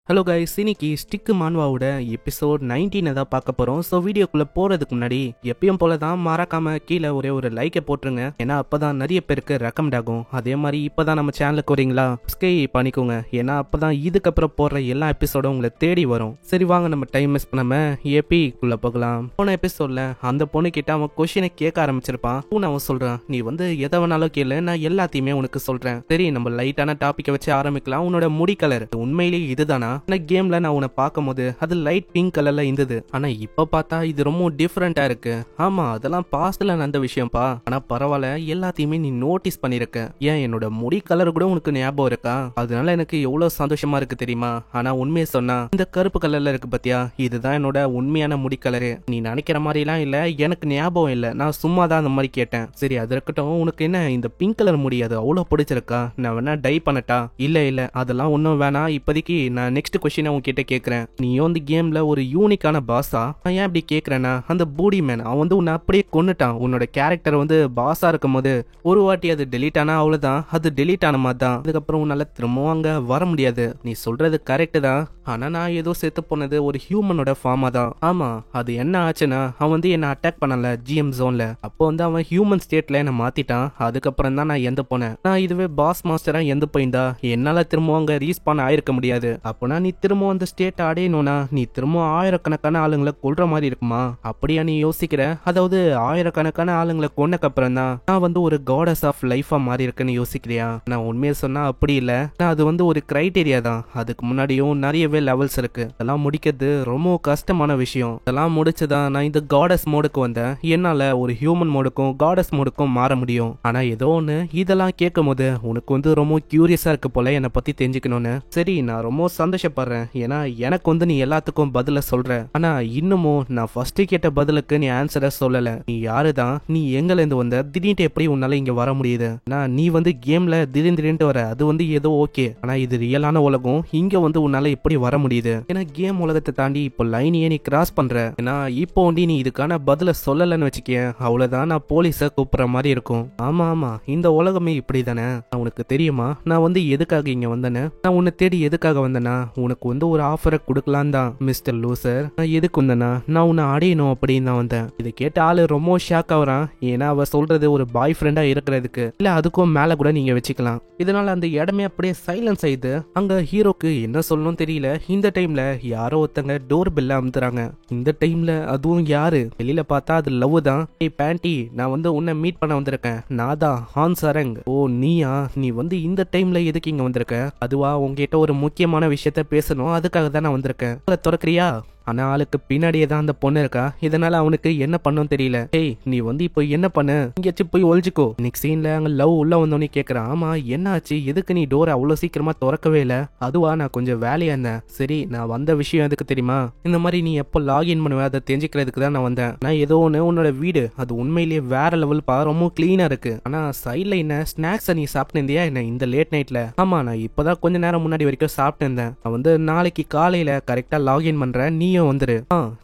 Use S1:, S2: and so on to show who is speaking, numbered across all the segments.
S1: Hello guys, இன்னைக்கு stick மான்வாவோட episode 19 தான் பார்க்க போறோம். ஸோ வீடியோக்குள்ள போறதுக்கு முன்னாடி எப்பயும் போல தான் மறக்காம கீழே ஒரு லைக்கை போட்டுருங்க. ஏன்னா அப்பதான் நிறைய பேருக்கு ரெக்கமெண்ட் ஆகும். அதே மாதிரி இப்பதான் நம்ம சேனலுக்கு வரீங்களா, சப்ஸ்கிரைப் பண்ணிக்கோங்க. ஏன்னா அப்பதான் இதுக்கப்புறம் போடுற எல்லா எபிசோடும் உங்களை தேடி வரும். சரி வாங்க, நம்ம டைம் மிஸ் பண்ணாம ஏபிக்குள்ள போகலாம். போன எபிசோட்ல அந்த பொண்ணு கிட்ட அவன் கொஸ்டினை கேட்க ஆரம்பிச்சிருப்பான். அவன் சொல்றான், நீ எதை வேணாலும் கேளு, நான் எல்லாத்தையுமே உனக்கு சொல்றேன். சரி, நம்ம லைட்டான டாபிக்கை வச்சு ஆரம்பிக்கலாம். உன்னோட முடி கலர் உண்மையிலேயே இதுதானா? கேம்ல நான் உன்னை பார்க்கும் போது அது லைட் பிங்க் கலர்ல இருந்தது. ஆனா இப்ப பார்த்தா இது ரொம்ப டிஃபரெண்டா இருக்கு. ஆமா, அதெல்லாம் பாஸ்ட்ல நடந்த விஷயம்ப்பா. ஆனா பரவாயில்ல, எல்லாத்தையுமே நீ நோட்டீஸ் பண்ணிருக்க. ஏன் என்னோட முடி கலர் கூட உனக்கு ஞாபகம் இருக்கா? அதனால எனக்கு எவ்வளவு சந்தோஷமா இருக்கு தெரியுமா? ஆனா உண்மையை சொன்னா இந்த கருப்பு கலர்ல இருக்கு பாத்தியா, இதுதான் என்னோட உண்மையான முடி கலரு. நீ நினைக்கிற மாதிரி எல்லாம் இல்ல, எனக்கு ஞாபகம் இல்ல, நான் சும்மா தான் அந்த மாதிரி கேட்டேன். சரி, அது இருக்கட்டும். உனக்கு என்ன இந்த பிங்க் கலர் முடி அது அவ்வளவு பிடிச்சிருக்கா? நான் வேணா டை பண்ணட்டா? இல்ல அதெல்லாம் ஒன்னும் வேணாம். இப்போதைக்கு நான் நெக்ஸ்ட் கொஸ்டின் உன்கிட்ட கேக்குறேன். நீ வந்து கேம்ல ஒரு யூனிக்கான பாஸா? நான் ஏன் இப்படி கேக்குறேன்னா, அந்த பூடி மேன் அவன் உன்னை அப்படியே கொன்னுட்டான். உன்னோட கேரக்டர் பாஸா இருக்கும் போது ஒரு வாட்டி அது டெலீட் ஆனா அவ்வளவுதான், அது டெலீட் ஆன மாதிரி தான். அதுக்கப்புறம் உன்னால திரும்பவும் அங்க வர முடியாது. நீ சொல்றது கரெக்ட் தான். ஆனா நான் ஏதோ செத்து போனது ஒரு ஹியூமனோட ஃபார்மா தான். ஆமா, அது என்ன ஆச்சுன்னா, அவன் என்ன அட்டாக் பண்ணல ஜிஎம் ஜோன்ல. அப்போ அவன் ஹியூமன் ஸ்டேட்ல என்ன மாத்திட்டான். அதுக்கப்புறம் தான் நான் எந்த போனேன். நான் இதுவே பாஸ் மாஸ்டரா எந்த போயிருந்தா என்னால திரும்ப அங்க ரீஸ்பான் ஆயிருக்க முடியாது. அப்போனா நீ திரும்ப அந்த ஸ்டேட் அடையணும்னா நீ திரும்ப ஆயிரக்கணக்கான ஆளுங்களை கொல்ற மாதிரி இருக்குமா? அப்படியா நீ யோசிக்கிற? அதாவது ஆயிரக்கணக்கான ஆளுங்களை கொன்னக்கப்புறம் தான் நான் ஒரு காடஸ் ஆஃப் லைஃபா மாறி இருக்குன்னு யோசிக்கிறியா? நான் உண்மையை சொன்னா அப்படி இல்ல. நான் அது ஒரு கிரைட்டீரியா தான். அதுக்கு முன்னாடியும் நிறையவே லெவல்ஸ் இருக்கு. அதெல்லாம் முடிக்கிறது ரொம்ப கஷ்டமான விஷயம். அதெல்லாம் முடிச்சுதான் நான் இந்த காடஸ் மோடுக்கு வந்தேன். என்னால ஒரு ஹியூமன் மோடுக்கும் காடஸ் மோடுக்கும் மாற முடியும். ஆனா ஏதோ ஒண்ணு, இதெல்லாம் கேட்கும் போது உனக்கு ரொம்ப கியூரியஸா இருக்கு போல என்னை பத்தி தெரிஞ்சுக்கணும்னு. சரி, நான் ரொம்ப சந்தோஷப்படுறேன். ஏன்னா எனக்கு நீ எல்லாத்துக்கும் பதில சொல்ற. ஆனா இன்னமும் நான் ஃபர்ஸ்ட் கேட்ட பதிலுக்கு நீ ஆன்சரை சொல்லல. நீ யாருதான்? நீ எங்கல இருந்து வந்த? திடீர்னு எப்படி உன்னால இங்க வர முடியுது? நீ கேம்ல திடீர்னு வர, அது ஏதோ ஓகே. ஆனா இது ரியலான உலகம். இங்க உன்னால எப்படி வர முடியுது? ஏன்னா கேம் உலகத்தை தாண்டி இப்போ லைனையே நீ கிராஸ் பண்ற. ஏன்னா இப்போ நீ இதுக்கான பதில சொல்லலன்னு வச்சுக்க, அவ்வளவுதான், நான் போலீஸ கூப்பிடுற மாதிரி இருக்கும். ஆமா, இந்த உலகமே இப்படி தானே. உனக்கு தெரியுமா நான் எதுக்காக இங்க வந்தேன்னு? நான் உன்னை தேடி எதுக்காக வந்தேன்னா, உனக்கு ஒரு ஆஃபரை கொடுக்கலாம் தான் மிஸ்டர் லூசர். நான் எதுக்கு வந்தேன்னா, நான் உன்னை அடையணும் அப்படின்னு தான் வந்தேன். இதை கேட்ட ஆளு ரொம்ப ஷாக் ஆகுறான். ஏன்னா அவ சொல்றது ஒரு பாய் ஃப்ரெண்டா இருக்கிறதுக்கு இல்ல, அதுக்கும் மேல கூட நீங்க வச்சுக்கலாம். இதனால அந்த இடமே அப்படியே சைலன்ஸ் ஆயிடுது. அங்க ஹீரோக்கு என்ன சொல்லணும் தெரியல. இந்த டைம்ல யாரோ ஒருத்தங்க டோர் பெல்ல அமுத்துறாங்க. இந்த டைம்ல அதுவும் யாரு? வெளியில பார்த்தா அது லவ் தான். ஏய் பேண்டி, நான் உன்னை மீட் பண்ண வந்திருக்கேன். நான் தான் ஹான் சரங். ஓ நீயா? நீ இந்த டைம்ல எதுக்கு இங்க வந்திருக்க? அதுவா, உங்ககிட்ட ஒரு முக்கியமான விஷயத்த பேசணும், அதுக்காக தான் நான் வந்திருக்கேன். திறக்கிறியா? ஆனா ஆளுக்கு பின்னாடியே தான் அந்த பொண்ணு இருக்கா. இதனால அவனுக்கு என்ன பண்ணும் தெரியல. ஏய், நீ இப்போ என்ன பண்ணு? இங்கேயாச்சும் போய் ஒழிச்சுக்கோ. நெக்ஸ்ட் சீன்ல அங்க லவ் உள்ள வந்தோடனே கேக்குறான், ஆமா என்ன ஆச்சு? எதுக்கு நீ டோரை அவ்வளவு சீக்கிரமா திறக்கவே இல்ல? அதுவா, நான் கொஞ்சம் வேலையா இருந்தேன். சரி, நான் வந்த விஷயம் எதுக்கு தெரியுமா? இந்த மாதிரி நீ எப்போ லாகின் பண்ணுவ அதை தெரிஞ்சுக்கிறதுக்கு தான் நான் வந்தேன். நான் ஏதோ ஒன்று, உன்னோட வீடு அது உண்மையிலேயே வேற லெவல் பா, ரொம்ப கிளீனா இருக்கு. ஆனா சைட்ல என்ன ஸ்நாக்ஸ் நீ சாப்பிட்டு இருந்தியா என்ன இந்த லேட் நைட்ல? ஆமா, நான் இப்பதான் கொஞ்ச நேரம் முன்னாடி வரைக்கும் சாப்பிட்டு இருந்தேன். நான் நாளைக்கு காலையில கரெக்டா லாகின் பண்றேன், நீயும் வந்துரு.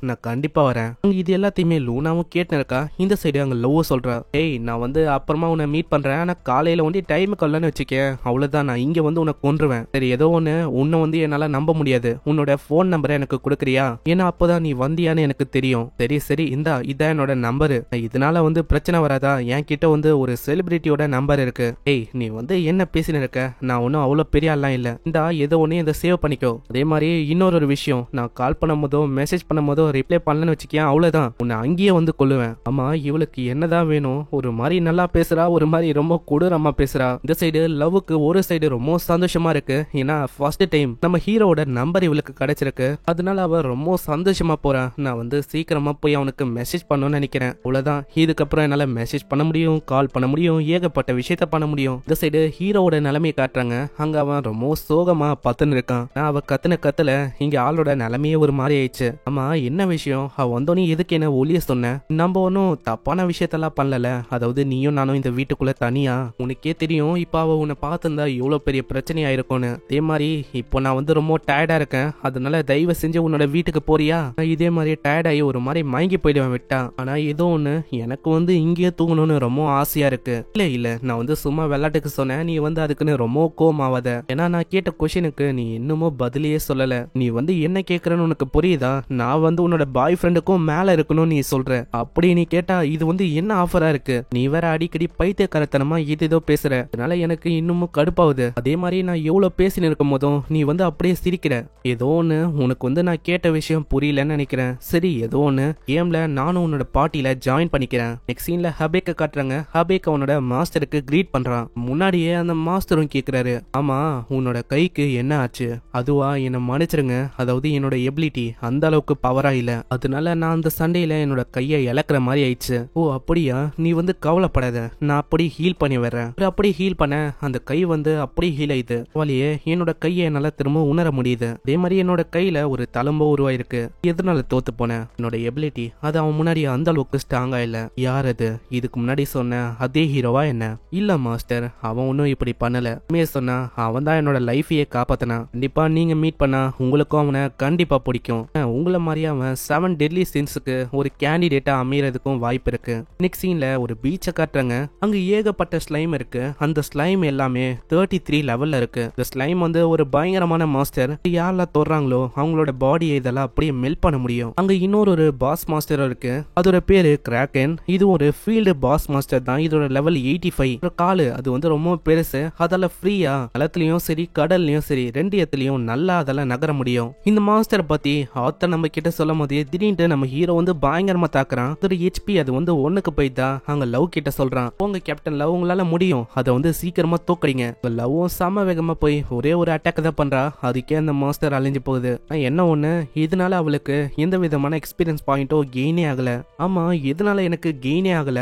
S1: நான் கண்டிப்பா வரேன். இது எல்லாத்தையுமே லூனாவும் கேட்டு இருக்கா. இந்த சைடு அங்க லவ் சொல்றா, ஏய் நான் அப்புறமா உன்னை மீட் பண்றேன். ஆனா காலையில டைம் கொல்லன்னு வச்சுக்க, அவ்வளவுதான், நான் இங்க உன்னை கொன்றுவேன். சரி, ஏதோ ஒண்ணு, உன்னை என்னால நம்ப முடியாது. உன்னோட போன் நம்பரை எனக்கு கொடுக்குறியா? ஏன்னா அப்போதான் நீ வந்தியான்னு எனக்கு தெரியும். சரி இதான் என்னோட நம்பரு. இதனால பிரச்சனை வராதா? என் கிட்ட ஒரு செலிபிரிட்டியோட நம்பர் இருக்கு. ஏய், நீ என்ன பேசின இருக்க? நான் ஒன்னும் அவ்வளவு பெரிய ஆள்லாம் இல்ல. இந்த ஏதோ ஒண்ணு இதை சேவ் பண்ணிக்கோ. அதே மாதிரி இன்னொரு விஷயம், நான் கால் பண்ணும் போதோ மெசேஜ் பண்ணும் போதோ ரிப்ளை பண்ணலன்னு வச்சுக்கியா, அவ்வளவுதான், உன்னை அங்கேயே கொல்லுவேன். ஆமா, இவளுக்கு என்னதான் வேணும்? ஒரு மாதிரி நல்லா பேசுறா, ஒரு மாதிரி ரொம்ப கொடூரமா பேசுறா. இந்த சைடு லவ்வுக்கு ஒரு சைடு ரொம்ப சந்தோஷமா இருக்கு. ஏன்னா ஃபர்ஸ்ட் டைம் நம்ம ஹீரோட நம்பர் இவளுக்கு கிடைச்சிருக்கு. அதனால அவ ரொம்ப சந்தோஷமா போறா. நான் சீக்கிரமா போய் அவனுக்கு மெசேஜ் பண்ணணும்னு நினைக்கிறேன். அவ்வளவுதான், இதுக்கப்புறம் என்னால மெசேஜ் பண்ண முடியும், கால் பண்ண முடியும், ஏகப்பட்ட விஷயத்த பண்ண முடியும். இந்த சைடு ஹீரோவோட நிலைமையை காட்டுறாங்க. அங்க அவன் ரொம்ப சோகமா பத்துன்னு இருக்கான். அவ கத்துன கத்துல இங்க ஆளோட நிலைமையே ஒரு மாதிரி ஆயிடுச்சு. ஆமா என்ன விஷயம், அவ வந்தோடனே எதுக்கு என்ன ஒளிய சொன்ன? நம்ம ஒன்னும் தப்பான விஷயத்தெல்லாம் பண்ணல. அதாவது நீயும் நானும் இந்த வீட்டுக்குள்ள தனியா, உனக்கே தெரியும் இப்ப அவ உன்னை பார்த்திருந்தா எவ்வளவு பெரிய பிரச்சனை ஆயிருக்கும்னு. அதே மாதிரி இப்போ நான் வந்து ரொம்ப டயர்டா இருக்கேன், அதனால தயவு செஞ்சு உன்னோட வீட்டுக்கு போறியா? இதே மாதிரி டயர்டாகி ஒரு மாதிரி மயங்கி போயிடுவேன் விட்டா. ஆனா ஏதோ ஒண்ணு எனக்கு வந்து இங்கேயே தூங்கணும்னு ரொம்ப ஆசையா இருக்கு. இல்ல நான் வந்து சும்மா விளையாட்டுக்கு சொன்னேன், நீ வந்து அதுக்குன்னு ரொம்ப கோவமாவாத. ஏன்னா நான் கேட்ட கொஸ்டினுக்கு நீ இன்னமும் பதிலையே சொல்லல. நீ வந்து என்ன கேக்குறன்னு உனக்கு புரியுதா? நான் வந்து உன்னோட பாய் ஃப்ரெண்டுக்கும் மேல இருக்கணும்னு நீ சொல்ற. அப்படி நீ கேட்டா இது வந்து என்ன ஆஃபரா இருக்கு? நீ வேற அடிக்கடி பைத்தியக்காரத்தனமா ஏதோ பேசுற. அதனால எனக்கு இன்னமும் கடுப்பாகுது. அதே மாதிரி நான் எவ்வளவு பேசின்னு இருக்கும் போதும் நீ வந்து அப்படியே சிரிக்கிற. ஏதோ ஒண்ணு உனக்கு வந்து நான் கேட்ட விஷயம் புரியலன்னு நினைக்கிறேன். சரி ஏதோ ஒண்ணு, கேம்ல நானும் உன்னோட பார்ட்டியில ஜாயின் பண்ணிக்கிறேன். நெக்ஸ்ட் சீன்ல ஹபேக்க காட்டுறாங்க. ஹபேக் அவனோட மாஸ்டருக்கு கிரீட் பண்றான். முன்னாடியே அந்த மாஸ்டரும் கேக்குறாரு, ஆமா உன்னோட கைக்கு என்ன ஆச்சு? அதுவா, என்ன மன்னிச்சிருங்க, அதாவது என்னோட எபிலிட்டி அந்த அளவுக்கு பவரா இல்ல, அதனால நான் அந்த சண்டையில என்னோட கையை இழக்கிற மாதிரி ஆயிடுச்சு. ஓ அப்படியா, நீ வந்து கவலைப்படாத, நான் அப்படி ஹீல் பண்ணி வர்றேன். அப்படி ஹீல் பண்ண அந்த கை வந்து அப்படி ஹீல் ஆயிடுது. வழியே என்னோட கையை என்னால திரும்ப உணர முடியுது. அதே மாதிரி என்னோட கையில ஒரு தழும்போ உருவாயிருக்கு. எதனால தோத்து போனேன்? என்னோட எபிலிட்டி அது அவன் முன்னாடி அந்த அளவுக்கு ஸ்ட்ராங்கா இல்ல. யார் அது? இதுக்கு முன்னாடி சொன்ன அதே ஹீரோவா என்ன? இல்ல மாஸ்டர், அவன் ஒன்னும் இப்படி பண்ணல. சொன்னா அவன் தான் என்னோட லைஃபையே காப்பாத்தினான். கண்டிப்பா நீங்க மீட் பண்ணா உங்களுக்கும் அவனை கண்டிப்பா பிடிக்கும். உங்களை மாதிரி அவன் 7 டெட்லி சின்ஸுக்கு ஒரு கேண்டிடேட்டா அமையறதுக்கும் வாய்ப்பு இருக்கு. நெக்ஸ்ட் சீன்ல ஒரு பீச்சை காட்டுறாங்க. அங்க ஏகப்பட்ட ஸ்லைம் இருக்கு. அந்த ஸ்லைம் எல்லாமே 33 லெவல்ல இருக்கு. இந்த ஸ்லைம் வந்து ஒரு பயங்கரமான மாஸ்டர். யாரெல்லாம் தொடுறாங்களோ அவங்களோட பாடியை இதெல்லாம் அப்படியே மெல்ட் பண்ண முடியும். அங்க இன்னொரு பாஸ் மாஸ்டர் இருக்கு. அதோட பேரு கிராக்கன். இது ஒரு ஃபீல்டு பாஸ் மாஸ்டர் தான். இதோட லெவல் 85. காலு அது வந்து ரொம்ப பெருசு. அதால ஃப்ரீயா நிலத்திலயும் சரி கடல்லையும் சரி ரெண்டு இடத்துலயும் நல்லா அதெல்லாம் நகர முடியும். இந்த மாஸ்டரை பத்தி ஆத்தர் நம்ம கிட்ட சொல்லும் போதே திடீர்னு நம்ம ஹீரோ வந்து பயங்கரமா தாக்குறான். அதோட ஹெச்பி அது வந்து 1க்கு போய்தான் அங்க லவ் கிட்ட சொல்றான், உங்க கேப்டன் லவ் உங்களால முடியும், அதை வந்து சீக்கிரமா தூக்குறீங்க. லவ்வும் சம வேகமா போய் ஒரே ஒரு அட்டாக் தான் பண்றா. அதுக்கே அந்த மாஸ்டர் அழிஞ்சு போகுது. என்ன ஒண்ணு, இதனால அவளுக்கு எந்த விதமான எக்ஸ்பீரியன்ஸ் பாயிண்டோ கெயினே ஆகல. ஆமா எதனால எனக்கு கெயினே ஆகல?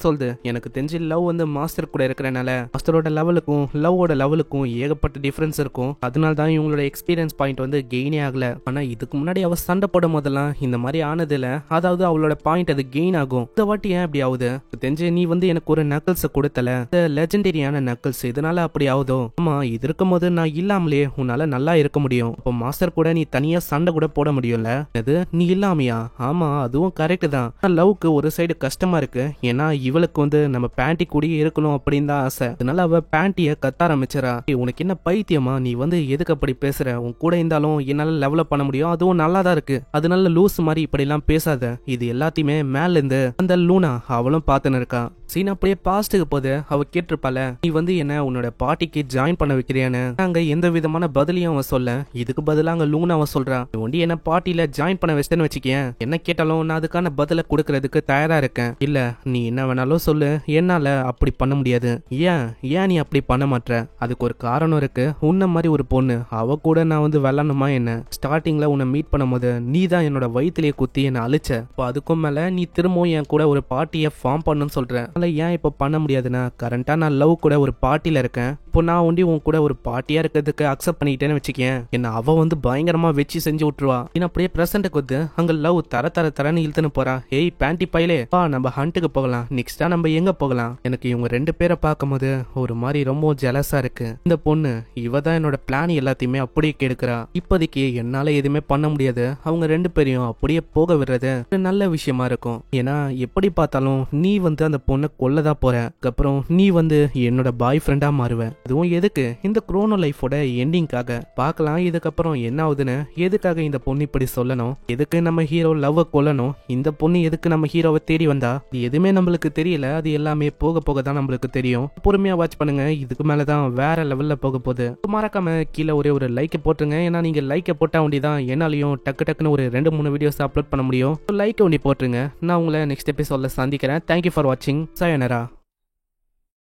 S1: சொல்லுது, எனக்கு தெரிஞ்சு லவ் வந்து மாஸ்டர் கூட இருக்கிறனால மாஸ்டரோட லெவலுக்கும் லவ்வோட லெவலுக்கும் ஏகப்பட்ட டிஃபரன்ஸ் இருக்கும். அதனால தான் இவங்களோட எக்ஸ்பீரியன்ஸ் பாயிண்ட் வந்து கெயினே ஆகல. ஆனா இதுக்கு முன்னாடி அவ சண்டை போடும் போதெல்லாம் இந்த மாதிரி ஆனதுல, அதாவது அவளோட பாயிண்ட் அது கெயின் ஆகும். இந்த வாட்டி ஏன் அப்படி ஆகுது? தெரிஞ்சு நீ வந்து எனக்கு ஒரு நக்கல்ஸ் கொடுத்தல, லெஜெண்டரியான நக்கல்ஸ், இதனால அப்படி ஆகுதோ? ஆமா இது இருக்கும் போது நான் இல்லாமலே உன்னால நல்லா இருக்க முடியும். இப்போ மாஸ்டர் கூட நீ தனியா சண்டை கூட போட முடியும்ல, அது நீ இல்லாமையா? ஆமா அதுவும் கரெக்ட் தான். லவ்க்கு ஒரு சைடு கஷ்டமா இருக்கு. ஏன்னா இவளுக்கு வந்து நம்ம பேண்டி கூடயே இருக்கணும் அப்படின்னு தான் ஆசை. அதனால அவ பேண்டிய கத்த ஆரம்பிச்சரா. உனக்கு என்ன பைத்தியமா? நீ வந்து எதுக்கு அப்படி பேசுற? உன் கூட இருந்தாலும் என்னால லெவலப் பண்ண முடியும், அதுவும் நல்லா தான் இருக்கு. அதனால லூஸ் மாதிரி இப்படி எல்லாம் பேசாத. இது எல்லாத்தையுமே மேல இருந்து அந்த லூனா அவளும் பாத்துன்னு இருக்கா. சீன் அப்படியே பாஸ்டுக்கு போது அவ கேட்டிருப்பால, நீ வந்து என்ன உன்னோட பார்ட்டிக்கு ஜாயின் பண்ண வைக்கிறியான்னு. அங்க எந்த விதமான பதிலையும் அவன் சொல்ல. இதுக்கு பதிலா அங்க லூனா அவன் சொல்றா, ஒண்டி என்ன பார்ட்டியில ஜாயின் பண்ண வச்சுன்னு வச்சுக்கேன், என்ன கேட்டாலும் நான் அதுக்கான பதில கொடுக்கறதுக்கு தயாரா இருக்கேன். இல்ல நீ என்ன வேணாலும் சொல்லு, என்னால அப்படி பண்ண முடியாது. ஏன் நீ அப்படி பண்ண மாட்ட? அதுக்கு ஒரு காரணம் இருக்கு. உன்ன மாதிரி ஒரு பொண்ணு அவ கூட நான் வந்து விளாடணுமா என்ன? ஸ்டார்டிங்ல உன்னை மீட் பண்ணும் போது நீ தான் என்னோட வயிற்றுலயே குத்தி என்ன அழிச்ச. இப்போ அதுக்கும் மேல நீ திரும்பவும் என் கூட ஒரு பார்ட்டியை ஃபார்ம் பண்ணுன்னு சொல்ற. ஏன் இப்ப பண்ண முடியாதுன்னா, கரண்டா நான் லவ் கூட ஒரு பார்ட்டியில இருக்கேன். இப்போ நான் ஒண்டி உன் கூட ஒரு பார்ட்டியா இருக்கிறதுக்கு அக்செப்ட் பண்ணிக்கிட்டேன்னு வச்சுக்கேன், என்ன அவ வந்து பயங்கரமா வச்சு செஞ்சு விட்டுருவா. இன்னும் அப்படியே பிரசன்ட்டுக்கு வந்து அங்க லவ் தரன்னு இழுத்துன்னு போறா. ஏய் பேண்டி பையலே பா, நம்ம ஹண்ட்டுக்கு போகலாம். நெக்ஸ்டா நம்ம எங்க போகலாம்? எனக்கு இவங்க 2 பேரை பார்க்கும்போது ஒரு மாதிரி ரொம்ப ஜெலஸா இருக்கு. இந்த பொண்ணு இவ தான் என்னோட பிளான் எல்லாத்தையுமே அப்படியே கெடுக்கிறா. இப்போதைக்கு என்னால எதுவுமே பண்ண முடியாது. அவங்க 2 பேரையும் அப்படியே போக விடுறது ஒரு நல்ல விஷயமா இருக்கும். ஏன்னா எப்படி பார்த்தாலும் நீ வந்து அந்த பொண்ணை கொல்லதான் போற. அதுக்கப்புறம் நீ வந்து என்னோட பாய் ஃப்ரெண்டா மாறுவ. அதுவும் எதுக்கு? இந்த குரோனோ லைஃபோட எண்டிங்காக. பார்க்கலாம் இதுக்கப்புறம் என்ன ஆகுதுன்னு. எதுக்காக இந்த பொண்ணு இப்படி சொல்லணும்? எதுக்கு நம்ம ஹீரோ லவ் கொல்லணும்? இந்த பொண்ணு எதுக்கு நம்ம ஹீரோவை தேடி வந்தா? இது எதுவுமே நம்மளுக்கு தெரியல. அது எல்லாமே போக போக தான் நம்மளுக்கு தெரியும். பொறுமையா வாட்ச் பண்ணுங்க. இதுக்கு மேலதான் வேற லெவல்ல போக போகுது. மறக்காம கீழே ஒரே லைக் போட்டுருங்க. ஏன்னா நீங்க லைக் போட்டா ஒண்டிதான் என்னாலையும் டக்குன்னு ஒரு 2-3 வீடியோஸ் அப்லோட் பண்ண முடியும். லைக் ஒண்டி போட்டுருங்க. நான் உங்களை நெக்ஸ்ட் எபிசோட்ல சந்திக்கிறேன். தேங்க்யூ ஃபார் வாட்சிங். sayonara.